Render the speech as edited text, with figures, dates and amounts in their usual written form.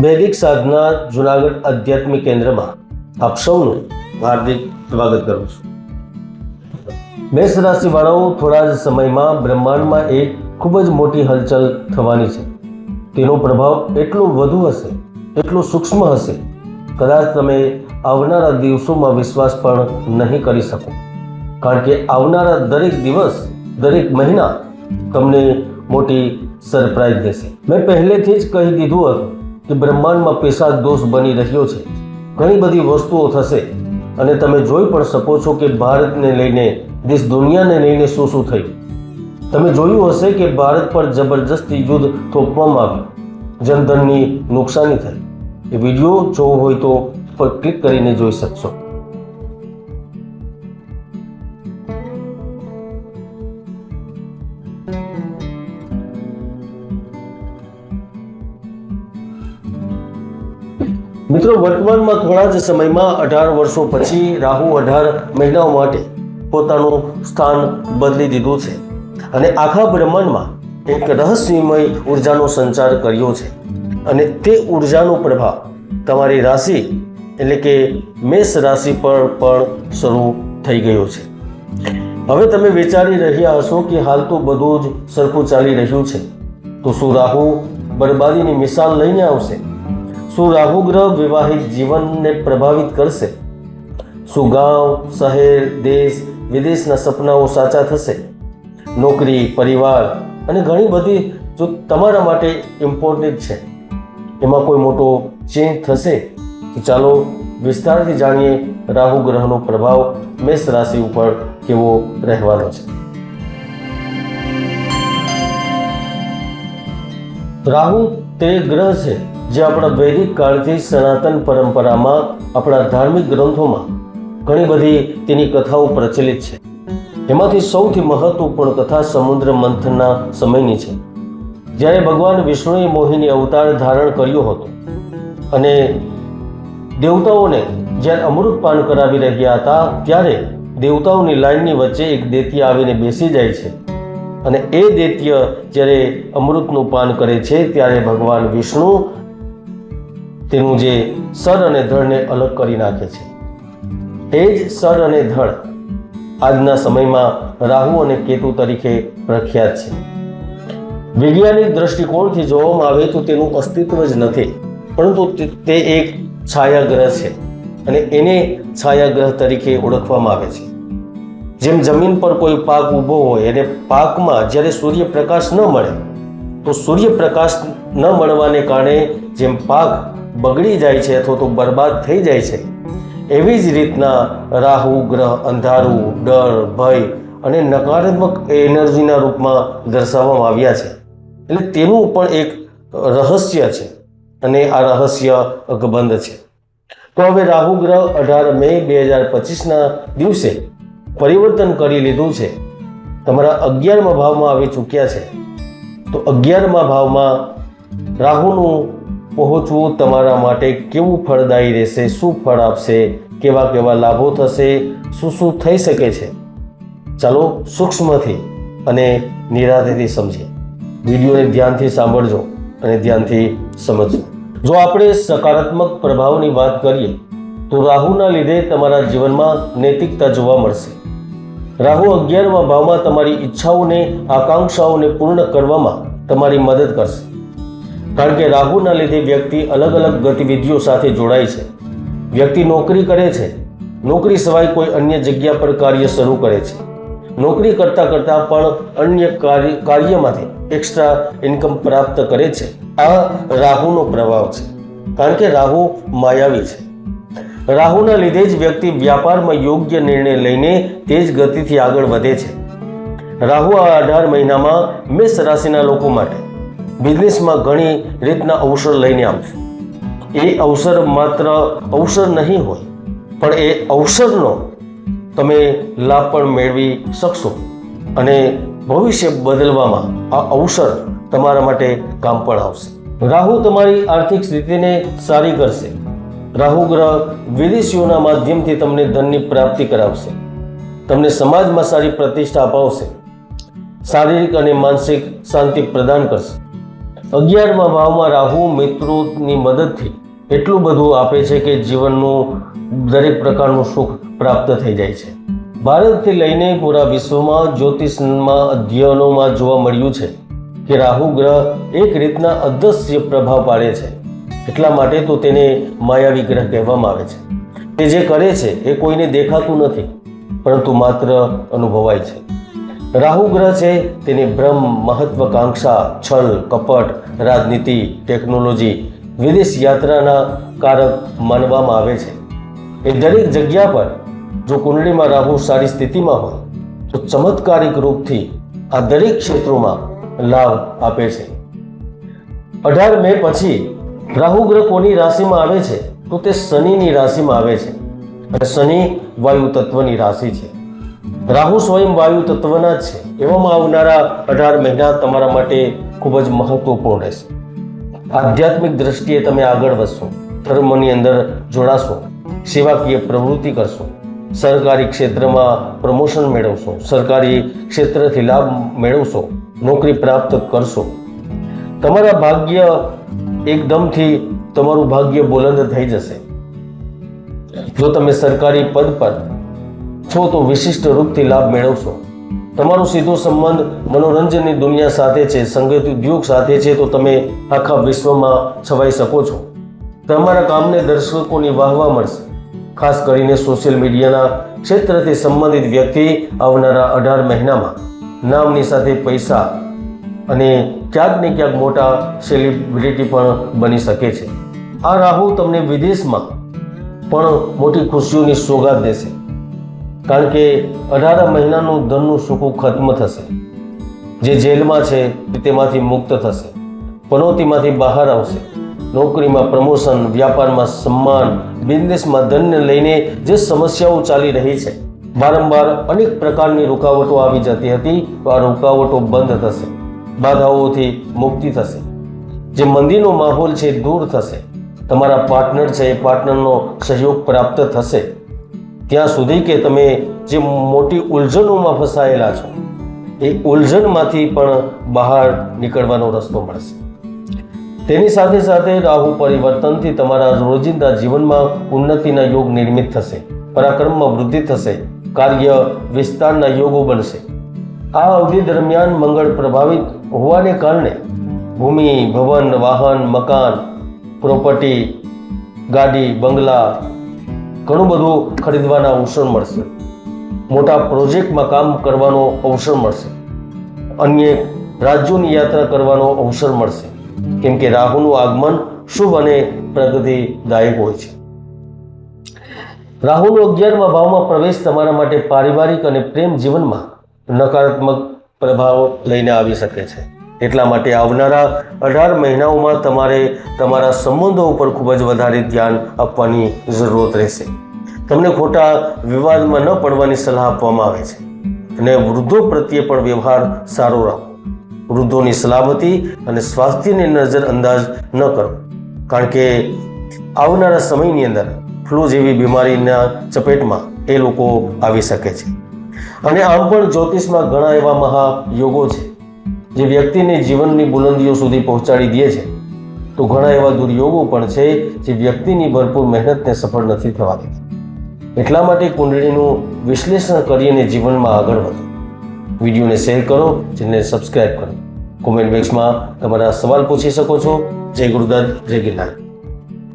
વૈદિક સાધના જુનાગઢ આધ્યાત્મિક કેન્દ્રમાં આપ સૌનું હાર્દિક સ્વાગત કરું છું। મેષ રાશિવાળાઓ, થોડા જ સમયમાં બ્રહ્માંડમાં એક ખૂબ જ મોટી હલચલ થવાની છે। તેનો પ્રભાવ એટલો વધુ હશે, એટલો સૂક્ષ્મ હશે, કદાચ તમે આવનારા દિવસોમાં વિશ્વાસ પણ નહીં કરી શકો। કારણ કે આવનારા દરેક દિવસ, દરેક મહિના તમને મોટી સરપ્રાઈઝ દેશે। મેં પહેલેથી જ કહી દીધું હતું કે બ્રહ્માંડમાં પેશાબ દોષ બની રહ્યો છે। ઘણી બધી વસ્તુઓ થશે અને તમે જોઈ પણ શકો છો કે ભારતને લઈને, દેશ દુનિયાને લઈને શું શું થયું। તમે જોયું હશે કે ભારત પર જબરજસ્તી યુદ્ધ થોપવામાં આવ્યું, જનધનની નુકસાની થઈ। એ વિડીયો જોવો હોય તો પર ક્લિક કરીને જોઈ શકશો। મિત્રો, વર્તમાનમાં થોડા જ સમયમાં 18 વર્ષો પછી રાહુ 18 મહિનાઓ માટે પોતાનું સ્થાન બદલી દીધું છે અને આખા બ્રહ્માંડમાં એક રહસ્યમય ઉર્જાનો સંચાર કર્યો છે અને તે ઉર્જાનો પ્રભાવ તમારી રાશિ એટલે કે મેષ રાશિ પર પણ શરૂ થઈ ગયો છે। હવે તમે વિચારી રહ્યા હશો કે હાલ તો બધું જ સરખું ચાલી રહ્યું છે, તો શું રાહુ બરબાદીની મિસાલ લઈને આવશે? શું રાહુ ગ્રહ વિવાહિત જીવનને પ્રભાવિત કરશે? શું ગામ, શહેર, દેશ વિદેશના સપનાઓ સાચા થશે? નોકરી, પરિવાર અને ઘણી બધી જો તમારા માટે ઇમ્પોર્ટન્ટ છે, એમાં કોઈ મોટો ચેન્જ થશે? તો ચાલો વિસ્તારથી જાણીએ રાહુ ગ્રહનો પ્રભાવ મેષ રાશિ ઉપર કેવો રહેવાનો છે। રાહુ તે ગ્રહ છે જે આપણા વૈદિક કાળથી સનાતન પરંપરામાં, આપણા ધાર્મિક ગ્રંથોમાં ઘણી બધી તેની કથાઓ પ્રચલિત છે। એમાંથી સૌથી મહત્વપૂર્ણ કથા સમુદ્ર મંથનના સમયની છે, જ્યારે ભગવાન વિષ્ણુએ મોહિની અવતાર ધારણ કર્યો હતો અને દેવતાઓને જ્યારે અમૃતપાન કરાવી રહ્યા હતા, ત્યારે દેવતાઓની લાઈનની વચ્ચે એક દૈત્ય આવીને બેસી જાય છે અને એ દૈત્ય જ્યારે અમૃતનું પાન કરે છે, ત્યારે ભગવાન વિષ્ણુ તેનું જે સર અને ધડને અલગ કરી નાખે છે। એ જ સર અને ધડ આજના સમયમાં રાહુ અને કેતુ તરીકે પ્રખ્યાત છે। વૈજ્ઞાનિક દ્રષ્ટિકોણથી જોવામાં આવે તો તેનું અસ્તિત્વ જ નથી, પરંતુ તે એક છાયાગ્રહ છે અને એને છાયાગ્રહ તરીકે ઓળખવામાં આવે છે। જેમ જમીન પર કોઈ પાક ઊભો હોય અને પાકમાં જ્યારે સૂર્યપ્રકાશ ન મળે તો સૂર્યપ્રકાશ ન મળવાને કારણે જેમ પાક બગડી જાય છે અથવા તો બરબાદ થઈ જાય છે, એવી જ રીતના રાહુ ગ્રહ અંધારું, ડર, ભય અને નકારાત્મક એનર્જીના રૂપમાં દર્શાવવામાં આવ્યા છે। એટલે તેનું પણ એક રહસ્ય છે અને આ રહસ્ય અકબંધ છે। તો હવે રાહુ ગ્રહ 18 મે 2025ના દિવસે પરિવર્તન કરી લીધું છે, તમારા 11મા ભાવમાં આવી ચૂક્યા છે। તો 11મા ભાવમાં રાહુનું પહોંચવું તમારા માટે કેવું ફળદાયી રહેશે? શું ફળ આપશે? કેવા કેવા લાભો થશે? શું શું થઈ શકે છે? ચાલો સૂક્ષ્મથી અને નિરાંતથી સમજીએ। વિડીયોને ધ્યાનથી સાંભળજો અને ધ્યાનથી સમજજો। જો આપણે સકારાત્મક પ્રભાવની વાત કરીએ તો રાહુના લીધે તમારા જીવનમાં નૈતિકતા જોવા મળશે। રાહુ 11મા ભાવમાં તમારી ઈચ્છાઓને, આકાંક્ષાઓને પૂર્ણ કરવામાં તમારી મદદ કરશે। કારણ કે રાહુના લીધે વ્યક્તિ અલગ અલગ ગતિવિધિઓ સાથે જોડાય છે। વ્યક્તિ નોકરી કરે છે, નોકરી સિવાય કોઈ અન્ય જગ્યા પર કાર્ય શરૂ કરે છે, નોકરી કરતાં કરતાં પણ અન્ય કાર્યમાંથી એક્સ્ટ્રા ઇન્કમ પ્રાપ્ત કરે છે। આ રાહુનો પ્રભાવ છે, કારણ કે રાહુ માયાવી છે। રાહુના લીધે જ વ્યક્તિ વ્યાપારમાં યોગ્ય નિર્ણય લઈને તેજ ગતિથી આગળ વધે છે। રાહુ આ 18 મહિનામાં મેષ રાશિના લોકો માટે બિઝનેસમાં ઘણી રીતના અવસર લઈને આવશે। એ અવસર માત્ર અવસર નહીં હોય, પણ એ અવસરનો તમે લાભ પણ મેળવી શકશો અને ભવિષ્ય બદલવામાં આ અવસર તમારા માટે કામ પણ આવશે। રાહુ તમારી આર્થિક સ્થિતિને સારી કરશે। રાહુ ગ્રહ વિદેશીઓના માધ્યમથી તમને ધનની પ્રાપ્તિ કરાવશે, તમને સમાજમાં સારી પ્રતિષ્ઠા અપાવશે, શારીરિક અને માનસિક શાંતિ પ્રદાન કરશે। 11મા ભાવમાં રાહુ મિત્રોની મદદથી એટલું બધું આપે છે કે જીવનનું દરેક પ્રકારનું સુખ પ્રાપ્ત થઈ જાય છે. ભારતથી લઈને પૂરા વિશ્વમાં જ્યોતિષમાં અધ્યયનોમાં જોવા મળ્યું છે કે રાહુ ગ્રહ એક રીતના અદૃશ્ય પ્રભાવ પાડે છે. એટલા માટે તો તેને માયાવી ગ્રહ કહેવામાં આવે છે. તે જે કરે છે એ કોઈને દેખાતું નથી, પરંતુ માત્ર અનુભવાય છે. રાહુ ગ્રહ છે તેની ભ્રમ, મહત્વાકાંક્ષા, છલ, કપટ, રાજનીતિ, ટેકનોલોજી, વિદેશ યાત્રાના કારક માનવામાં આવે છે. એ દરેક જગ્યા પર જો કુંડળીમાં રાહુ સારી સ્થિતિમાં હોય તો ચમત્કારિક રૂપથી આ દરેક ક્ષેત્રોમાં લાભ આપે છે. 18 મે પછી રાહુ ગ્રહ કોની રાશિમાં આવે છે તો તે શનિની રાશિમાં આવે છે. અને શનિ વાયુ તત્વની રાશિ છે. રાહુ સ્વયં વાયુ તત્વના જ છે. એવામાં આવનારા 18 મહિના તમારા માટે ખૂબ જ મહત્વપૂર્ણ રહેશે. આધ્યાત્મિક દ્રષ્ટિએ તમે આગળ વધશો, ધર્મની અંદર જોડાશો, સેવાકીય પ્રવૃત્તિ કરશો, સરકારી ક્ષેત્રમાં પ્રમોશન મેળવશો, સરકારી ક્ષેત્રથી લાભ મેળવશો, નોકરી પ્રાપ્ત કરશો. તમારા ભાગ્ય એકદમથી તમારું ભાગ્ય બુલંદ થઈ જશે. જો તમે સરકારી પદ પર છો તો વિશિષ્ટ રૂપથી લાભ મેળવશો. તમારો સીધો સંબંધ મનોરંજનની દુનિયા સાથે છે, સંગીત ઉદ્યોગ સાથે છે, તો તમે આખા વિશ્વમાં છવાઈ શકો છો. તમારા કામને દર્શકોની વાહવા મળશે. ખાસ કરીને સોશિયલ મીડિયાના ક્ષેત્રથી સંબંધિત વ્યક્તિ આવનારા 18 મહિનામાં નામની સાથે પૈસા અને ક્યાંક ને ક્યાંક મોટા સેલિબ્રિટી પણ બની શકે છે. આ રાહુ તમને વિદેશમાં પણ મોટી ખુશીઓની સોગાદ દેશે. કારણ કે 18 મહિનાનું ધનનું સુકું ખત્મ થશે. જે જેલમાં છે તેમાંથી મુક્ત થશે, પનોતીમાંથી બહાર આવશે. નોકરીમાં પ્રમોશન, વ્યાપારમાં સન્માન, બિઝનેસમાં ધનને લઈને જે સમસ્યાઓ ચાલી રહી છે, વારંવાર અનેક પ્રકારની રૂકાવટો આવી જતી હતી, તો આ રૂકાવટો બંધ થશે. બાધાઓથી મુક્તિ થશે. જે મંદીનો માહોલ છે દૂર થશે. તમારા પાર્ટનર છે એ પાર્ટનરનો સહયોગ પ્રાપ્ત થશે. ત્યાં સુધી કે તમે જે મોટી ઉલઝનોમાં ફસાયેલા છો એ ઉલઝનમાંથી પણ બહાર નીકળવાનો રસ્તો મળશે. તેની સાથે સાથે રાહુ પરિવર્તનથી તમારા રોજિંદા જીવનમાં ઉન્નતિના યોગ નિર્મિત થશે. પરાક્રમમાં વૃદ્ધિ થશે. કાર્ય વિસ્તારના યોગો બનશે. આ અવધિ દરમિયાન મંગળ પ્રભાવિત હોવાને કારણે ભૂમિ, ભવન, વાહન, મકાન, પ્રોપર્ટી, ગાડી, બંગલા ઘણું બધું ખરીદવાના અવસર મળશે. મોટા પ્રોજેક્ટમાં કામ કરવાનો અવસર મળશે. અન્ય રાજ્યોની યાત્રા કરવાનો અવસર મળશે. કેમ કે રાહુનું આગમન શુભ અને પ્રગતિદાયક હોય છે. રાહુનો 11મા ભાવમાં પ્રવેશ તમારા માટે પારિવારિક અને પ્રેમ જીવનમાં નકારાત્મક પ્રભાવ લઈને આવી શકે છે. એટલા માટે આવનારા 18 મહિનાઓમાં તમારે તમારા સંબંધો ઉપર ખૂબ જ વધારે ધ્યાન આપવાની જરૂરત રહેશે. તમને ખોટા વિવાદમાં ન પડવાની સલાહ આપવામાં આવે છે. અને વૃદ્ધો પ્રત્યે પણ વ્યવહાર સારો રાખો. વૃદ્ધોની સલામતી અને સ્વાસ્થ્યને નજરઅંદાજ ન કરો. કારણ કે આવનારા સમયની અંદર ફ્લૂ જેવી બીમારીના ચપેટમાં એ લોકો આવી શકે છે. અને આમ પણ જ્યોતિષમાં ઘણા એવા મહાયોગો છે જે વ્યક્તિને જીવનની બુલંદીઓ સુધી પહોંચાડી દે છે. તો ઘણા એવા દુર્યોગો પણ છે જે વ્યક્તિની ભરપૂર મહેનતને સફળ નથી થવા દેતા. એટલા માટે કુંડળીનું વિશ્લેષણ કરીને જીવનમાં આગળ વધો. વિડીયોને શેર કરો, ચેનલને સબસ્ક્રાઇબ કરો. કોમેન્ટ બોક્સમાં તમારા સવાલ પૂછી શકો છો. જય ગુરુદત્ત, જય ગિરનાર.